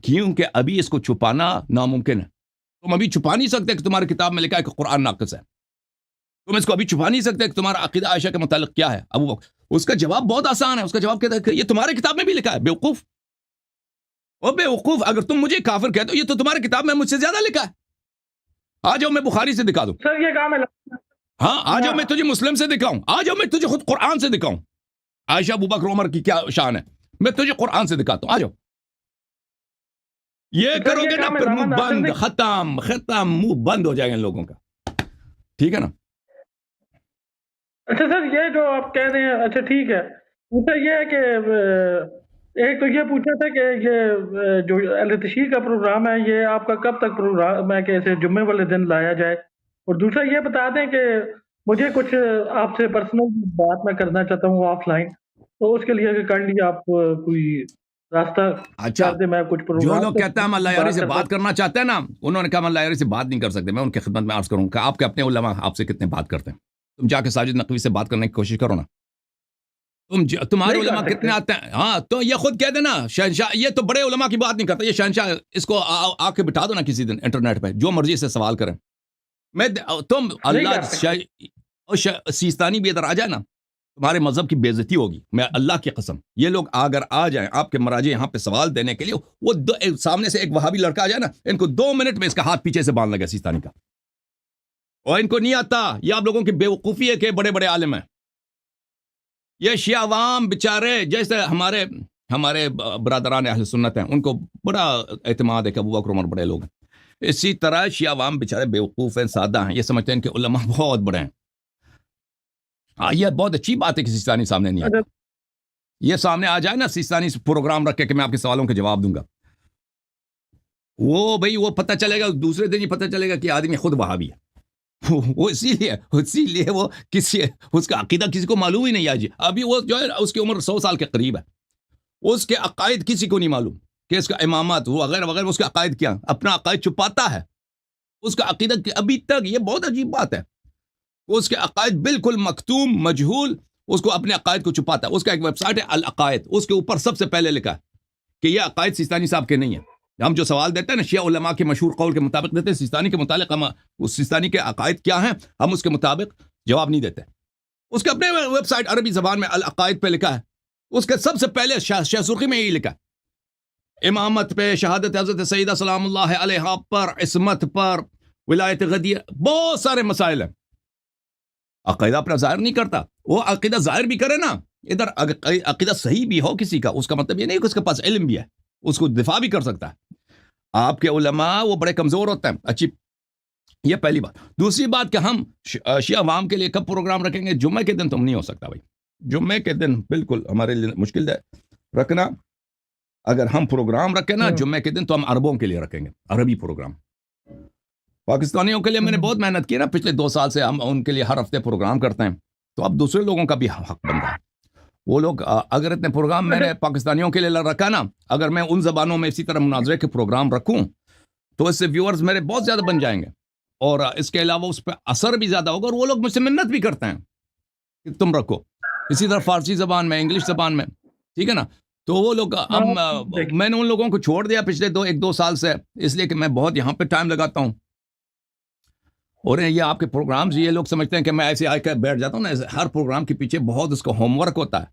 کیونکہ ابھی اس کو چھپانا ناممکن ہے. تم ابھی چھپا نہیں سکتے کہ تمہاری کتاب میں لکھا ہے کہ قرآن ناقص ہے. تم اس کو ابھی چھپا نہیں سکتے کہ تمہارا عقیدہ عائشہ کے متعلق کیا ہے. ابو بکر، اس کا جواب بہت آسان ہے. اس کا جواب کہتا ہے کہ یہ تمہاری کتاب میں بھی لکھا ہے. بیوقوف، او بیوقوف، اگر تم مجھے کافر کہتے ہو، یہ تو تمہاری کتاب میں مجھ سے زیادہ لکھا ہے. آ جاؤ میں بخاری سے دکھا دوں. سر یہ کام ہے. ہاں آ جاؤ میں تجھے مسلم سے دکھاؤں. آ جاؤ میں تجھے خود قرآن سے دکھاؤں. عائشہ ابو بکر عمر کی کیا شان ہے، میں تجھے قرآن سے دکھاتا ہوں. آ جاؤ. یہ سر کرو یہ گے نا کام پھر علامہ منہ ناصر بند، نے ختم منہ بند ہو جائے گا ان لوگوں کا، ٹھیک ہے نا؟ اچھا سر یہ جو آپ کہہ رہے ہیں، اچھا ٹھیک ہے، دوسرا یہ ہے کہ ایک تو یہ پوچھا تھا کہ یہ جو اہل تشیع کا پروگرام ہے یہ آپ کا کب تک پروگرام ہے کہ اسے جمعے والے دن لایا جائے؟ اور دوسرا یہ بتا دیں کہ مجھے کچھ آپ سے پرسنل بات میں کرنا چاہتا ہوں آف لائن، تو اس کے لیے اگر کائنڈلی آپ کوئی راستہ اچھا، کر دیں، میں کچھ جو پروگرام لوگ سے کہتے ہیں ہم اللہ یاری بات سے کرنا بات کرنا چاہتے ہیں نا، انہوں نے کہا ہم اللہ یاری سے بات نہیں کر سکتے. میں ان کی خدمت میں عرض کروں کہ آپ کے اپنے علماء آپ سے کتنے بات کرتے ہیں. تم جا کے ساجد نقوی سے بات کرنے کی کوشش کرو نا. تمہارے نہیں علماء کر کتنے سکتے. آتے ہیں؟ ہاں تو یہ خود کہہ دینا شہنشاہ، یہ تو بڑے علماء کی بات نہیں کرتا، یہ شہنشاہ. اس کو آ کے بٹھا دو نا کسی دن انٹرنیٹ پہ، جو مرضی سے سوال کریں. تم نہیں کر اللہ سکتے. سیستانی بھی ادھر آ جائے نا، تمہارے مذہب کی بے عزتی ہوگی. میں اللہ کی قسم، یہ لوگ اگر آ جائیں آپ کے مراجع یہاں پہ سوال دینے کے لیے، وہ سامنے سے ایک وہابی لڑکا آ جائے نا، ان کو 2 منٹ میں اس کا ہاتھ پیچھے سے باندھ لگا سیستانی کا. اور ان کو نہیں آتا، یہ آپ لوگوں کی بے وقوفی ہے کہ بڑے بڑے عالم ہیں. یہ شیعہ عوام بیچارے جیسے ہمارے برادران اہل سنت ہیں، ان کو بڑا اعتماد ہے کہ ابو بکر عمر بڑے لوگ ہیں. اسی طرح شیعہ عوام بیچارے بیوقوف ہیں، سادہ ہیں، یہ سمجھتے ہیں کہ علماء بہت بڑے ہیں. یہ بہت اچھی بات ہے کہ سیستانی سامنے نہیں آتا. یہ سامنے آ جائے نا سیستانی پروگرام رکھ کے کہ میں آپ کے سوالوں کے جواب دوں گا، وہ پتہ چلے گا دوسرے دن ہی پتہ چلے گا کہ آدمی خود وہابی ہے. وہ اسی لیے وہ اس کا عقیدہ کسی کو معلوم ہی نہیں ہے. ابھی وہ جو ہے اس کی عمر 100 سال کے قریب ہے، اس کے عقائد کسی کو نہیں معلوم کہ اس کا امامات وغیرہ وغیرہ، اس کے عقائد کیا، اپنا عقائد چھپاتا ہے. اس کا عقیدہ ابھی تک، یہ بہت عجیب بات ہے، اس کے عقائد بالکل مکتوم مجہول، اس کو اپنے عقائد کو چھپاتا ہے. اس کا ایک ویب سائٹ ہے العقائد، اس کے اوپر سب سے پہلے لکھا ہے کہ یہ عقائد سیستانی صاحب کے نہیں ہیں. ہم جو سوال دیتے ہیں نا شیعہ علماء کے مشہور قول کے مطابق دیتے ہیں، سیستانی کے متعلق ہم اس سیستانی کے عقائد کیا ہیں ہم اس کے مطابق جواب نہیں دیتے. اس کے اپنے ویب سائٹ عربی زبان میں العقائد پہ لکھا ہے. اس کے سب سے پہلے شاہ سرخی میں یہی لکھا ہے، امامت پہ، شہادت حضرت سیدہ سلام اللہ علیہا پر، عصمت پر، ولایت غدیر، بہت سارے مسائل ہیں. عقیدہ اپنا ظاہر نہیں کرتا. وہ عقیدہ ظاہر بھی کرے نا، ادھر عقیدہ صحیح بھی ہو کسی کا، اس کا مطلب یہ نہیں کہ اس کے پاس علم بھی ہے، اس کو دفاع بھی کر سکتا ہے. آپ کے علماء وہ بڑے کمزور ہوتے ہیں. اچھی، یہ پہلی بات. دوسری بات کہ ہم شیعہ عوام کے لیے کب پروگرام رکھیں گے؟ جمعے کے دن تو نہیں ہو سکتا بھائی. جمعے کے دن بالکل ہمارے لیے مشکل ہے رکھنا. اگر ہم پروگرام رکھیں نا جمعے کے دن تو ہم عربوں کے لیے رکھیں گے، عربی پروگرام. پاکستانیوں کے لیے میں نے بہت محنت کی نا پچھلے 2 سال سے، ہم ان کے لیے ہر ہفتے پروگرام کرتے ہیں. تو اب دوسرے لوگوں کا بھی حق بنتا ہے. وہ لوگ اگر اتنے پروگرام میں نے پاکستانیوں کے لیے رکھا نا، اگر میں ان زبانوں میں اسی طرح مناظرے کے پروگرام رکھوں تو اس سے ویورز میرے بہت زیادہ بن جائیں گے، اور اس کے علاوہ اس پہ اثر بھی زیادہ ہوگا، اور وہ لوگ مجھ سے منت بھی کرتے ہیں کہ تم رکھو. اسی طرح فارسی زبان میں، انگلش زبان میں، ٹھیک ہے نا. تو وہ لوگ میں نے ان لوگوں کو چھوڑ دیا پچھلے 1-2 سال سے، اس لیے کہ میں بہت یہاں پہ ٹائم لگاتا ہوں. اور یہ آپ کے پروگرامز، یہ لوگ سمجھتے ہیں کہ میں ایسے آ کے بیٹھ جاتا ہوں نا. ہر پروگرام کے پیچھے بہت اس کا ہوم ورک ہوتا ہے.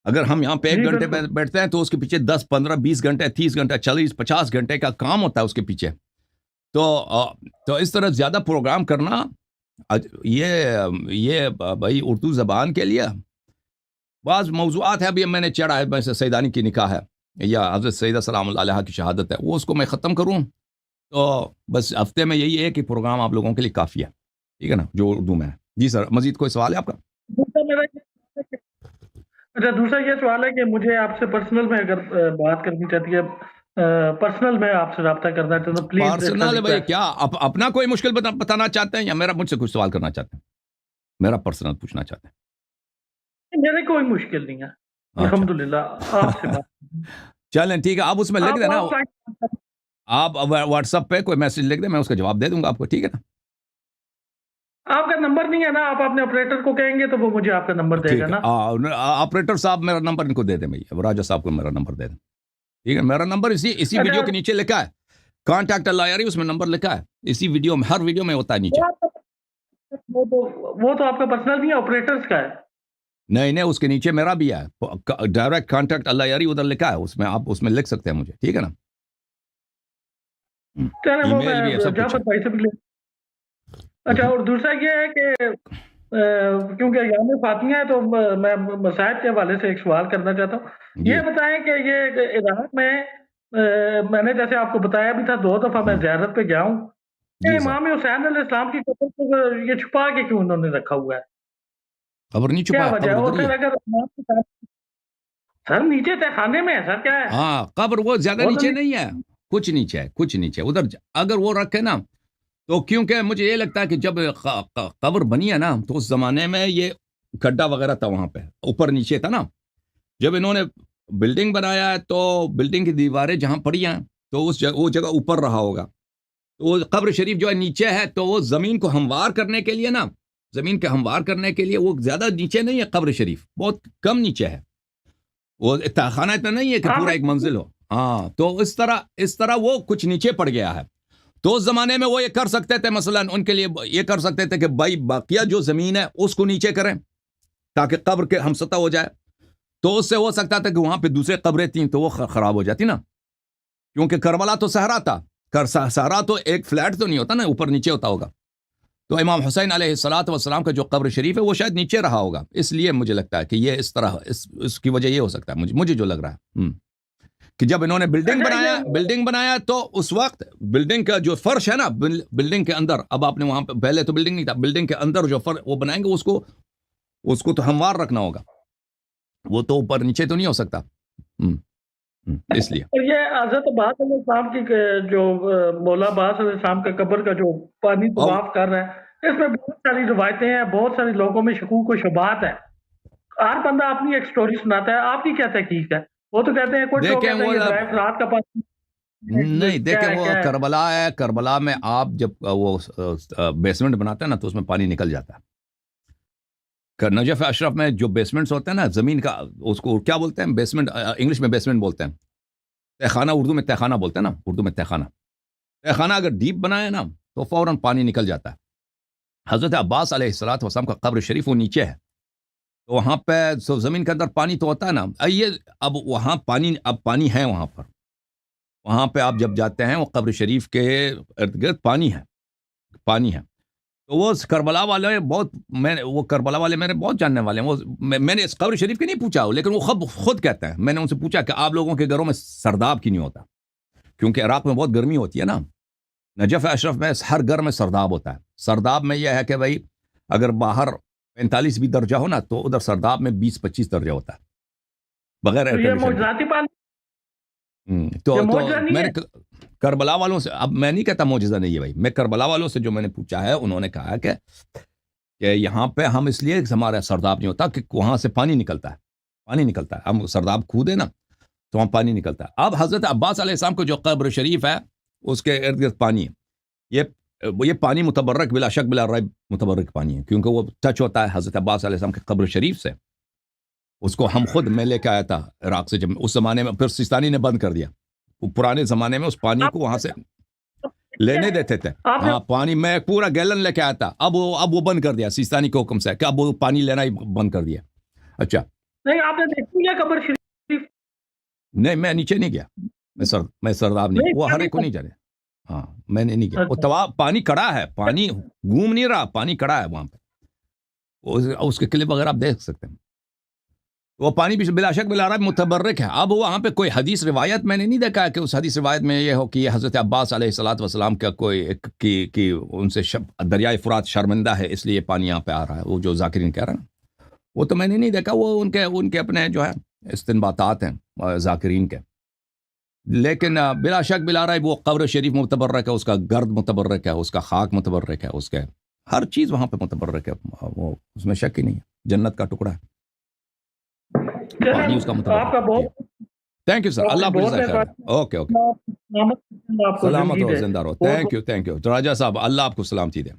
اگر ہم یہاں پہ 1 گھنٹے بیٹھتے ہیں تو اس کے پیچھے 10 15 20 گھنٹے 30 گھنٹے 40 50 گھنٹے کا کام ہوتا ہے اس کے پیچھے. تو اس طرح زیادہ پروگرام کرنا، یہ بھائی اردو زبان کے لیے بعض موضوعات ہیں. ابھی میں نے چڑھا ہے، ویسے سیدانی کی نکاح ہے یا حضرت سیدہ سلام اللہ علیہا کی شہادت ہے، وہ اس کو میں ختم کروں تو بس ہفتے میں یہی ہے کہ پروگرام آپ لوگوں کے لیے کافی ہے، ٹھیک ہے نا، جو اردو میں ہے. جی سر، مزید کوئی سوال ہے آپ کا؟ اچھا، دوسرا یہ سوال ہے کہ مجھے آپ سے پرسنل میں اگر بات کرنی چاہتی ہے، پرسنل میں آپ سے رابطہ کرنا چاہتا ہوں، پلیز. پرسنل بھائی کیا اپنا کوئی مشکل بتانا چاہتے ہیں یا میرا مجھ سے کچھ سوال کرنا چاہتے ہیں، میرا پرسنل پوچھنا چاہتے ہیں؟ میرے کوئی مشکل نہیں ہے الحمدللہ آپ سے بات. چلیں ٹھیک ہے، آپ اس میں لکھ دینا، آپ واٹس ایپ پہ کوئی میسج لکھ دیں، میں اس کا جواب دے دوں گا آپ کو، ٹھیک ہے نا. آپ کا نمبر نہیں ہے نا، آپ اپنے آپریٹر کو کہیں گے تو وہ مجھے آپ کا نمبر دے گا نا. آپریٹر صاحب میرا نمبر ان کو دے دیں بھائی، راجہ صاحب کو میرا نمبر دے دیں، ٹھیک ہے. میرا نمبر اسی ویڈیو کے نیچے لکھا ہے، کانٹیکٹ اللہ یاری، اس میں نمبر لکھا ہے اسی ویڈیو میں، ہر ویڈیو میں ہوتا ہے نیچے. وہ تو آپ کا پرسنل نہیں ہے، آپریٹرز کا ہے. نہیں، اس کے نیچے میرا بھی ہے، ڈائریکٹ کانٹیکٹ اللہ یاری ادھر لکھا ہے، اس میں آپ اس میں لکھ سکتے ہیں مجھے، ٹھیک ہے نا. ای میل بھی ہے، سب کچھ ہے. اچھا، اور دوسرا یہ ہے کہ کیونکہ ایام فاطمیہ ہے تو میں مسائل کے حوالے سے ایک سوال کرنا چاہتا ہوں. یہ بتائیں کہ یہ عراق میں میں نے جیسے آپ کو بتایا بھی تھا 2 دفعہ میں زیارت پہ گیا ہوں. جی سر امام حسین علیہ السلام کی قبر کو یہ چھپا کے کیوں انہوں نے رکھا ہوا ہے؟ قبر نہیں کیا چھپا وجہ ہے؟ قبر اور ادھر ہی پھر ہے. اگر سر نیچے تہ خانے میں ہے سر، کیا ہے؟ ہاں قبر وہ زیادہ وہ تو نیچے نہیں ہے، کچھ نیچے ہے، کچھ نیچے ادھر اگر وہ رکھے نا تو کیونکہ مجھے یہ لگتا ہے کہ جب قبر بنی ہے نا تو اس زمانے میں یہ گڈھا وغیرہ تھا وہاں پہ اوپر نیچے تھا نا. جب انہوں نے بلڈنگ بنایا ہے تو بلڈنگ کی دیواریں جہاں پڑی ہیں تو وہ جگہ اوپر رہا ہوگا. تو وہ قبر شریف جو ہے نیچے ہے تو وہ زمین کو ہموار کرنے کے لیے نا، زمین کے ہموار کرنے کے لیے وہ زیادہ نیچے نہیں ہے. قبر شریف بہت کم نیچے ہے، وہ خانہ اتنا نہیں ہے کہ پورا ایک منزل ہو. ہاں تو اس طرح وہ کچھ نیچے پڑ گیا ہے. تو اس زمانے میں وہ یہ کر سکتے تھے، مثلا ان کے لیے یہ کر سکتے تھے کہ بھائی باقیہ جو زمین ہے اس کو نیچے کریں تاکہ قبر کے ہم سطح ہو جائے. تو اس سے ہو سکتا تھا کہ وہاں پہ دوسرے قبریں تھیں تو وہ خراب ہو جاتی نا، کیونکہ کربلا تو صحرا تھا. صحرا تو ایک فلیٹ تو نہیں ہوتا نا، اوپر نیچے ہوتا ہوگا. تو امام حسین علیہ الصلوۃ والسلام کا جو قبر شریف ہے وہ شاید نیچے رہا ہوگا. اس لیے مجھے لگتا ہے کہ یہ اس طرح اس کی وجہ یہ ہو سکتا ہے، مجھے جو لگ رہا ہے کہ جب انہوں نے بلڈنگ بنایا تو اس وقت بلڈنگ کا جو فرش ہے نا، بلڈنگ کے اندر، اب آپ نے وہاں پہ پہلے تو بلڈنگ نہیں تھا، بلڈنگ کے اندر جو وہ بنائیں گے اس کو تو ہموار رکھنا ہوگا، وہ تو اوپر نیچے تو نہیں ہو سکتا. اس لیے یہ حضرت عباس علیہ السلام کی جو مولا عباس علیہ السلام کے قبر کا جو پانی طواف کر رہا ہے، اس میں بہت ساری روایتیں ہیں، بہت سارے لوگوں میں شکوک و شبہات ہے. ہر بندہ اپنی ایک سٹوری سناتا ہے. آپ کی کیا تحقیق ہے؟ وہ تو کہتے ہیں کچھ لوگ کہتے ہیں یہ رات کا پانی نہیں. دیکھیں وہ کربلا ہے، کربلا میں آپ جب وہ بیسمنٹ بناتے ہیں نا تو اس میں پانی نکل جاتا ہے. نجف اشرف میں جو بیسمنٹس ہوتے ہیں نا زمین کا، اس کو کیا بولتے ہیں؟ بیسمنٹ انگلش میں بیسمنٹ بولتے ہیں، تہخانہ اردو میں تہخانہ بولتے ہیں نا، اردو میں تہخانہ اگر ڈیپ بنائے نا تو فوراً پانی نکل جاتا ہے. حضرت عباس علیہ الصلوۃ والسلام کا قبر شریف وہ نیچے ہے، تو وہاں پہ زمین کے اندر پانی تو ہوتا ہے نا. اب وہاں پانی ہے وہاں پہ آپ جب جاتے ہیں وہ قبر شریف کے ارد گرد پانی ہے. تو وہ کربلا والے وہ کربلا والے میرے بہت جاننے والے ہیں. وہ میں نے اس قبر شریف کے نہیں پوچھا لیکن وہ خود کہتے ہیں. میں نے ان سے پوچھا کہ آپ لوگوں کے گھروں میں سرداب کی نہیں ہوتا؟ کیونکہ عراق میں بہت گرمی ہوتی ہے نا. نجف اشرف میں ہر گھر میں سرداب ہوتا ہے. سرداب میں یہ ہے کہ بھائی اگر باہر 45 بھی درجہ ہو نا تو ادھر سرداب میں 20-25 درجہ ہوتا ہے بغیر ایئر کنڈیشن. تو میں نے کربلا والوں سے، اب میں نہیں کہتا معجزہ نہیں ہے بھائی، میں کربلا والوں سے جو میں نے پوچھا ہے انہوں نے کہا کہ یہاں پہ ہم اس لیے ہمارا سرداب نہیں ہوتا کہ وہاں سے پانی نکلتا ہے. ہم سرداب کھودے نا تو وہاں پانی نکلتا ہے. اب حضرت عباس علیہ السلام کو جو قبر شریف ہے اس کے ارد گرد پانی ہے. یہ پانی متبرک، بلا شک بلا ریب متبرک پانی ہے، کیونکہ وہ ٹچ ہوتا ہے حضرت عباس علیہ السلام کے قبر شریف سے. اس کو میں لے کے آیا تھا عراق سے، جب اس زمانے میں پھر سیستانی نے بند کر دیا. وہ پرانے زمانے میں اس پانی کو وہاں سے لینے دیتے تھے. ہاں پانی میں پورا گیلن لے کے آیا تھا. اب وہ بند کر دیا سیستانی کے حکم سے کہ اب وہ پانی لینا ہی بند کر دیا. اچھا نہیں، آپ نے دیکھی قبر شریف؟ نہیں میں نیچے نہیں گیا، میں سرداب نہیں، وہ ہر ایک کو نہیں جانے. ہاں میں نے نہیں گیا. وہ پانی کڑا ہے، پانی گھوم نہیں رہا، پانی کڑا ہے وہاں پہ. اس کے کلپ وغیرہ آپ دیکھ سکتے ہیں. وہ پانی بھی بلا شک بلا ریب متبرک ہے. اب وہاں پہ کوئی حدیث روایت میں نے نہیں دیکھا ہے کہ اس حدیث روایت میں یہ ہو کہ یہ حضرت عباس علیہ الصلوۃ والسلام کا کوئی کہ ان سے دریائے فرات شرمندہ ہے اس لیے پانی یہاں پہ آ رہا ہے. وہ جو ذاکرین کہہ رہے ہیں وہ تو میں نے نہیں دیکھا. وہ ان کے اپنے جو ہے استنباطات ہیں ذاکرین کے. لیکن بلا شک بلا ریب وہ قبر شریف متبرک ہے، اس کا گرد متبرک ہے، اس کا خاک متبرک ہے، اس کے ہر چیز وہاں پہ متبرک ہے. وہ اس میں شک ہی نہیں ہے، جنت کا ٹکڑا ہے. پانی اس کا متبرک. تھینک یو سر، اللہ آپ کو خیر. اوکے سلامت ہو، زندہ رہو. تھینک یو راجہ صاحب، اللہ آپ کو سلامتی دے.